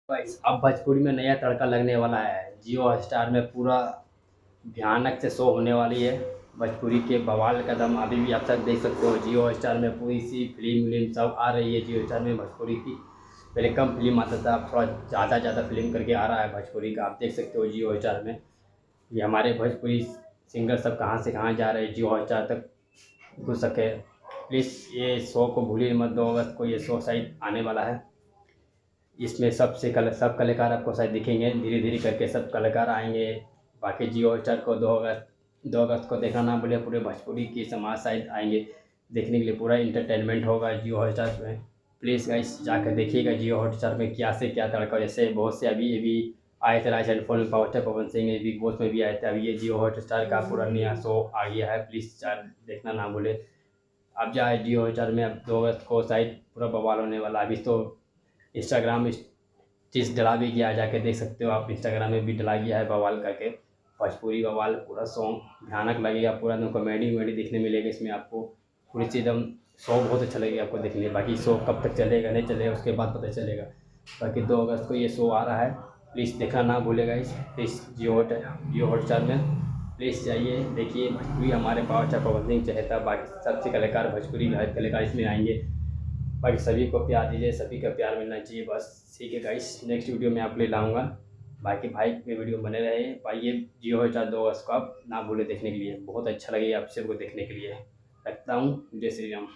Guys अब भोजपुरी में नया तड़का लगने वाला है। जियो हॉटस्टार में पूरा भयानक से शो होने वाली है। भोजपुरी के बवाल कदम अभी भी आप सब देख सकते हो। जियो हॉटस्टार में पूरी सी फिल्म सब आ रही है। जियो हॉटस्टार में भोजपुरी की पहले कम फिल्म आता था, अब थोड़ा ज़्यादा फिल्म करके आ रहा है भोजपुरी का। आप देख सकते हो जियो हॉटस्टार में ये हमारे भोजपुरी सिंगर सब कहाँ से कहाँ जा रहे हैं जियो हॉटस्टार तक घुस सके। प्लीज़ ये शो को भूलिए मत। 2 अगस्त को ये शो शायद आने वाला है। इसमें सब कलाकार आपको शायद दिखेंगे, धीरे धीरे करके सब कलाकार आएंगे। बाकी जियो हॉटस्टार को 2 अगस्त को देखना ना भूलें। पूरे भोजपुरी की समाज शायद आएंगे देखने के लिए। पूरा इंटरटेनमेंट होगा जियो हॉटस्टार में। प्लीज़ गाइस जाकर देखिएगा जियो हॉटस्टार में क्या से क्या तड़का। जैसे बहुत से अभी आए थे राज एंड फॉल में, power star Pawan Singh big boss में भी आए थे। अभी ये जियो हॉटस्टार का पूरा नया शो आ गया है। प्लीज़ देखना ना भूलें। अब जाए जियो हॉटस्टार में। अब 2 अगस्त को शायद पूरा बवाल होने वाला। अभी तो इंस्टाग्राम में चीज़ डला भी गया है, जाके देख सकते हो आप। इंस्टाग्राम में भी डला गया है बवाल करके, भोजपुरी बवाल। पूरा सॉन्ग भयानक लगेगा, पूरा एकदम कॉमेडी वमेडी देखने मिलेगा इसमें आपको। पूरी चीज़ एकदम शो बहुत अच्छा लगेगा आपको देखने में। बाकी शो कब तक चलेगा नहीं चलेगा उसके बाद पता चलेगा। बाकी 2 अगस्त को ये शो आ रहा है, प्लीज़ देखना ना भूलेगा इस प्लीज़ जियो हॉटस्टार में। प्लीज़ जाइए देखिए। भोजपुरी हमारे पावर स्टार पवन सिंह चहेता, बाकी सबसे कलाकार भोजपुरी हर कलाकार इसमें आएंगे। बाकी सभी को प्यार दीजिए, सभी का प्यार मिलना चाहिए बस। ठीक है गाइस, नेक्स्ट वीडियो में आप ले लाऊंगा। बाकी भाई के वीडियो बने रहे भाई। ये जियो हॉटस्टार 2 अगस्त को आप ना भूले देखने के लिए। बहुत अच्छा लगेगा आप सबको देखने के लिए। रखता हूँ। जय श्री राम।